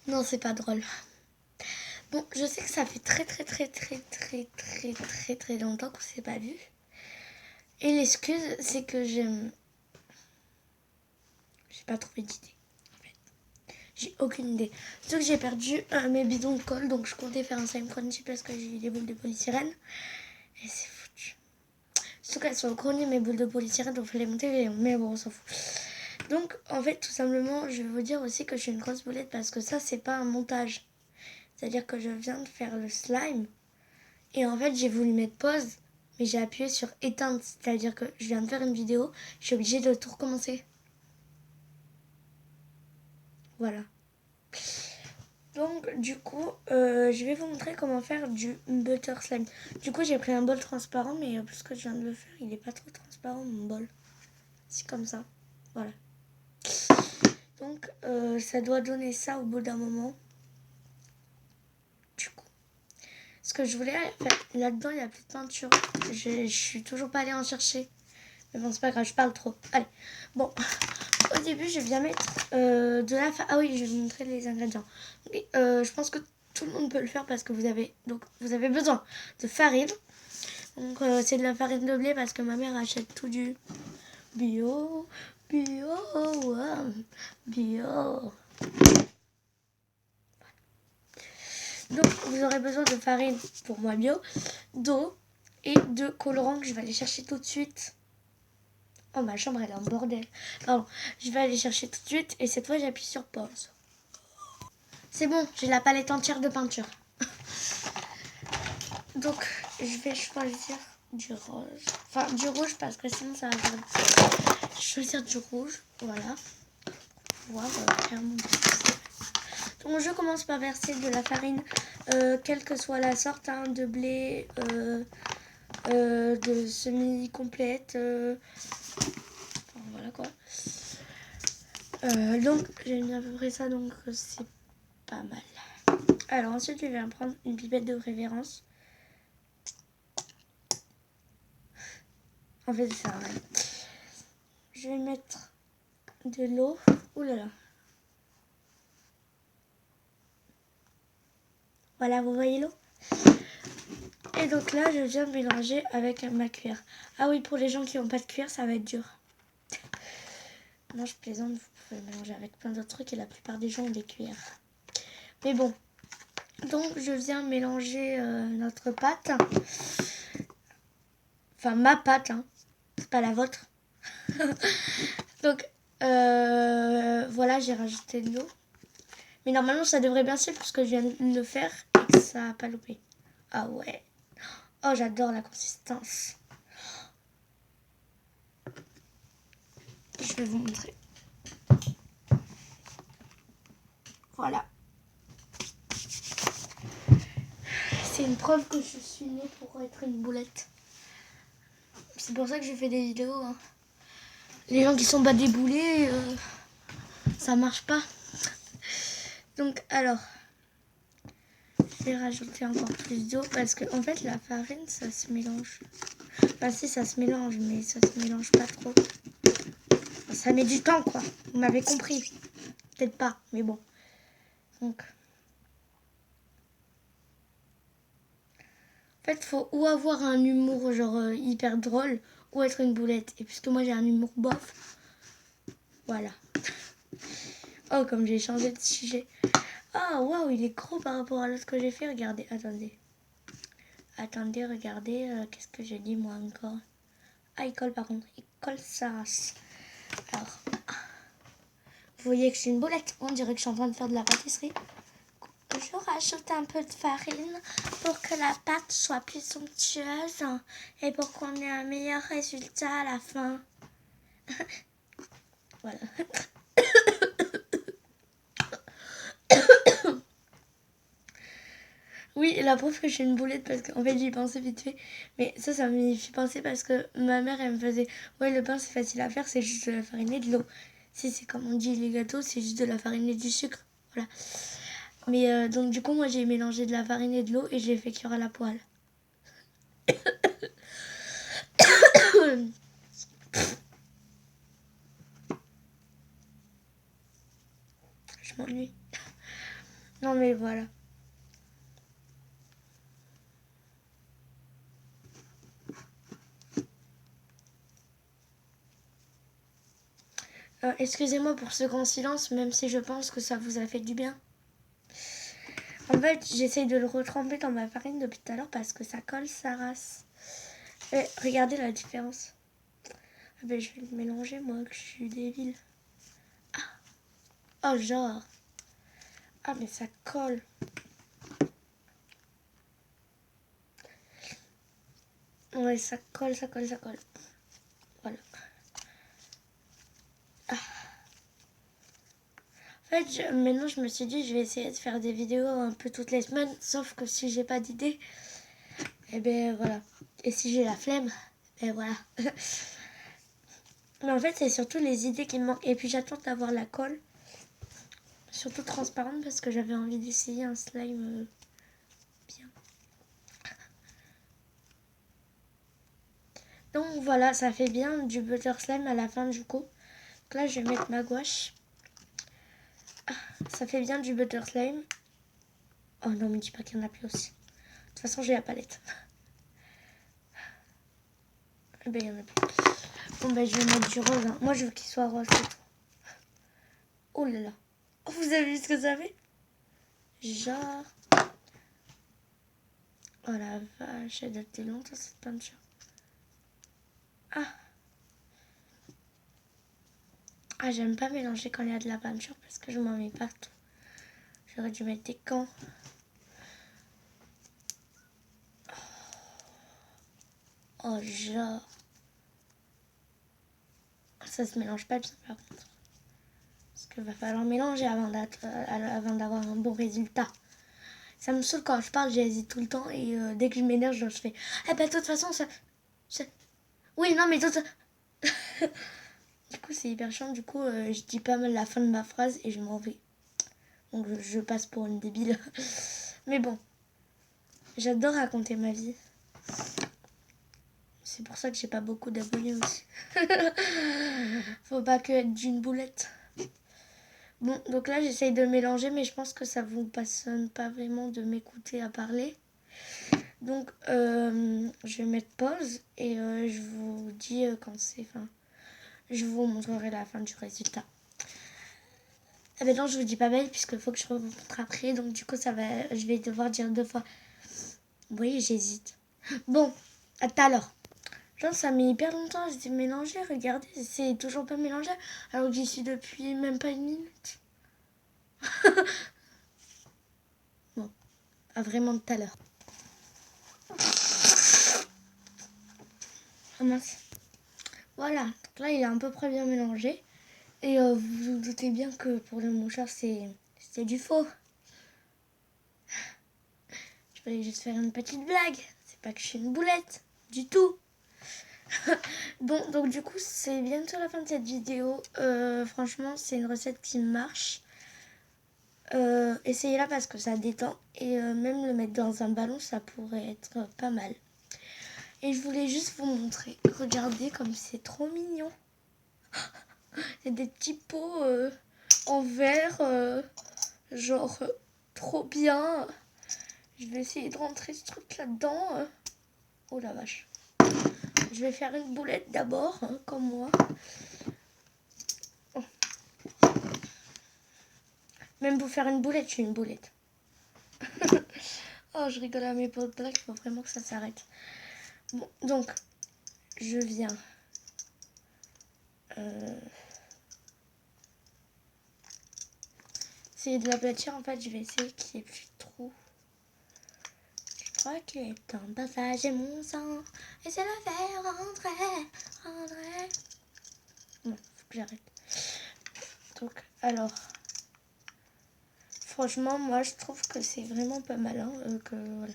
Non, c'est pas drôle. Bon, je sais que ça fait très longtemps qu'on s'est pas vu. Et l'excuse, c'est que j'ai pas trouvé d'idée. En fait. J'ai aucune idée. Surtout que j'ai perdu mes bidons de colle, donc je comptais faire un slime crunchy parce que j'ai eu des boules de polystyrène. Et c'est foutu. Surtout qu'elles sont chroniques, mes boules de polystyrène, donc il fallait monter, mais bon, on s'en fout. Donc, en fait, tout simplement, je vais vous dire aussi que je suis une grosse boulette parce que ça, c'est pas un montage. C'est-à-dire que je viens de faire le slime et en fait, j'ai voulu mettre pause, mais j'ai appuyé sur éteindre. C'est-à-dire que je viens de faire une vidéo, je suis obligée de tout recommencer. Voilà. Donc, du coup, je vais vous montrer comment faire du butter slime. Du coup, j'ai pris un bol transparent, mais puisque je viens de le faire, il n'est pas trop transparent, mon bol. C'est comme ça. Voilà. Donc, ça doit donner ça au bout d'un moment. Du coup, ce que je voulais faire, là-dedans, il y a plus de peinture. Je suis toujours pas allée en chercher. Mais bon, c'est pas grave, je parle trop. Allez, bon. Au début, je viens mettre de la farine. Ah oui, je vais vous montrer les ingrédients. Et, je pense que tout le monde peut le faire parce que vous avez besoin de farine. Donc, c'est de la farine de blé parce que ma mère achète tout du bio. Donc, vous aurez besoin de farine, pour moi bio, d'eau et de colorant que je vais aller chercher tout de suite. Oh, ma chambre, elle est en bordel. Pardon, je vais aller chercher tout de suite et cette fois, j'appuie sur pause. C'est bon, j'ai la palette entière de peinture. Donc, je vais choisir du rose. Enfin, du rouge parce que sinon, ça va faire... Je vais choisir du rouge, voilà. Pour pouvoir faire mon petit. Donc, je commence par verser de la farine, quelle que soit la sorte, hein, de blé, de semi-complète. Enfin, voilà quoi. Donc, j'ai mis à peu près ça, donc c'est pas mal. Alors, ensuite, je vais prendre une pipette de préférence. En fait, ça rien. Je vais mettre de l'eau. Ouh là là. Voilà, vous voyez l'eau. Et donc là, je viens de mélanger avec ma cuillère. Ah oui, pour les gens qui n'ont pas de cuillère, ça va être dur. Non, je plaisante, vous pouvez mélanger avec plein d'autres trucs et la plupart des gens ont des cuillères. Mais bon, donc je viens mélanger notre pâte. Enfin, ma pâte, hein. C'est pas la vôtre. Donc, voilà, j'ai rajouté de l'eau. Mais normalement, ça devrait bien suivre parce que je viens de le faire et que ça n'a pas loupé. Ah ouais. Oh, j'adore la consistance. Je vais vous montrer. Voilà. C'est une preuve que je suis née pour être une boulette. C'est pour ça que je fais des vidéos. Hein. Les gens qui sont pas déboulés, ça marche pas. Donc, alors, je vais rajouter encore plus d'eau parce que, en fait, la farine, ça se mélange. Enfin, si, ça se mélange, mais ça se mélange pas trop. Enfin, ça met du temps, quoi. Vous m'avez compris. Peut-être pas, mais bon. Donc, en fait, faut ou avoir un humour genre hyper drôle ou être une boulette. Et puisque moi j'ai un humour bof, voilà. Oh, comme j'ai changé de sujet. Ah, waouh, il est gros par rapport à l'autre que j'ai fait. Regardez, attendez. Attendez, regardez. Qu'est-ce que j'ai dit moi encore? Ah, il colle par contre. Il colle sa race. Alors, vous voyez que je suis une boulette. On dirait que je suis en train de faire de la pâtisserie. Je rajoute un peu de farine pour que la pâte soit plus somptueuse et pour qu'on ait un meilleur résultat à la fin. Voilà. Oui, la preuve que je suis une boulette parce qu'en fait j'y pensais vite fait. Mais ça m'y fait penser parce que ma mère elle me faisait ouais, le pain c'est facile à faire, c'est juste de la farine et de l'eau. Si c'est comme on dit les gâteaux, c'est juste de la farine et du sucre. Voilà. Mais donc du coup moi j'ai mélangé de la farine et de l'eau et je l'ai fait cuire à la poêle. Je m'ennuie. Non mais voilà. Excusez-moi pour ce grand silence, même si je pense que ça vous a fait du bien. En fait, j'essaye de le retremper dans ma farine depuis tout à l'heure parce que ça colle sa race. Et regardez la différence. Ah ben, je vais le mélanger, moi, que je suis débile. Ah. Oh, genre. Ah, mais ça colle. Ouais, ça colle, ça colle, ça colle. Voilà. Ah. En fait, maintenant, je me suis dit, je vais essayer de faire des vidéos un peu toutes les semaines. Sauf que si j'ai pas d'idée, et ben voilà. Et si j'ai la flemme, ben voilà. Mais en fait, c'est surtout les idées qui me manquent. Et puis, j'attends d'avoir la colle. Surtout transparente parce que j'avais envie d'essayer un slime bien. Donc voilà, ça fait bien du butter slime à la fin du coup. Donc là, je vais mettre ma gouache. Ah, ça fait bien du butter slime. Oh non, me dis pas qu'il y en a plus aussi. De toute façon, j'ai la palette. Eh ben, il y en a plus. Bon, ben, je vais mettre du rose. Hein. Moi, je veux qu'il soit rose. Oh là là. Oh, vous avez vu ce que ça fait? Genre... Oh la vache, elle date longtemps cette peinture. Ah. Ah, j'aime pas mélanger quand il y a de la peinture parce que je m'en mets partout. J'aurais dû mettre des gants. Oh, genre... Ça se mélange pas bien par contre. Parce qu'il va falloir mélanger avant d'avoir un bon résultat. Ça me saoule quand je parle, j'hésite tout le temps. Et dès que je m'énerve, je fais... Eh ben, de toute façon, ça... Oui, non, mais tout... Du coup, c'est hyper chiant. Du coup, je dis pas mal la fin de ma phrase et je m'en vais. Donc, je passe pour une débile. Mais bon, j'adore raconter ma vie. C'est pour ça que j'ai pas beaucoup d'abonnés aussi. Faut pas que être d'une boulette. Bon, donc là, j'essaye de mélanger, mais je pense que ça vous passionne pas vraiment de m'écouter à parler. Donc, je vais mettre pause et je vous dis quand c'est fin. Je vous montrerai la fin du résultat. Ah ben non, je vous dis pas belle puisqu'il faut que je vous montre après. Donc, du coup, je vais devoir dire 2 fois. Vous voyez, j'hésite. Bon, à tout à l'heure. Genre, ça met hyper longtemps à se mélanger. Regardez, c'est toujours pas mélangé. Alors que j'y suis depuis même pas 1 minute. Bon, à vraiment tout à l'heure. Oh mince. Voilà, donc là il est à peu près bien mélangé. Et vous vous doutez bien que pour le mouchoir c'est du faux. Je voulais juste faire une petite blague. C'est pas que je suis une boulette, du tout. Bon, donc du coup c'est bientôt la fin de cette vidéo. Franchement c'est une recette qui marche. Essayez-la parce que ça détend. Et même le mettre dans un ballon ça pourrait être pas mal. Et je voulais juste vous montrer. Regardez comme c'est trop mignon. C'est des petits pots en verre. Genre trop bien. Je vais essayer de rentrer ce truc là-dedans. Oh la vache. Je vais faire une boulette d'abord, hein, comme moi. Oh. Même pour faire une boulette, je suis une boulette. Oh, je rigole à mes potes blagues, il faut vraiment que ça s'arrête. Bon, donc, je viens... essayer de l'aplatir. En fait, je vais essayer qu'il n'y ait plus de trous. Je crois qu'il est temps de partager mon sang et c'est le faire rentrer. Non, faut que j'arrête. Donc, alors, franchement, moi, je trouve que c'est vraiment pas mal. Hein, que, voilà.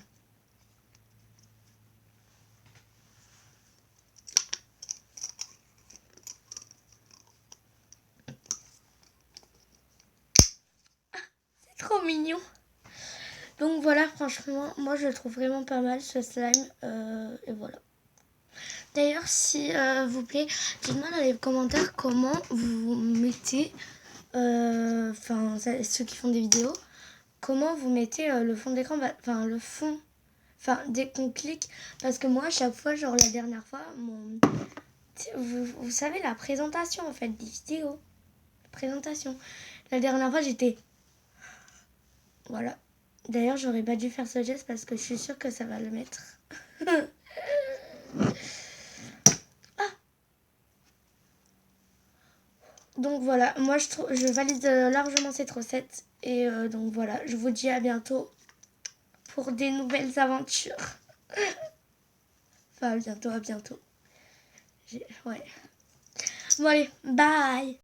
Ah, c'est trop mignon. Donc voilà, franchement, moi, je le trouve vraiment pas mal, ce slime. Et voilà. D'ailleurs, s'il vous plaît, dites-moi dans les commentaires comment vous mettez, enfin, ceux qui font des vidéos, comment vous mettez le fond d'écran, enfin le fond, enfin dès qu'on clique, parce que moi à chaque fois, genre la dernière fois, vous savez la présentation en fait des vidéos, la présentation. La dernière fois j'étais, voilà. D'ailleurs j'aurais pas dû faire ce geste parce que je suis sûre que ça va le mettre. Donc voilà, moi je valide largement cette recette. Et donc voilà, je vous dis à bientôt pour des nouvelles aventures. Enfin, à bientôt. Ouais. Bon allez, bye.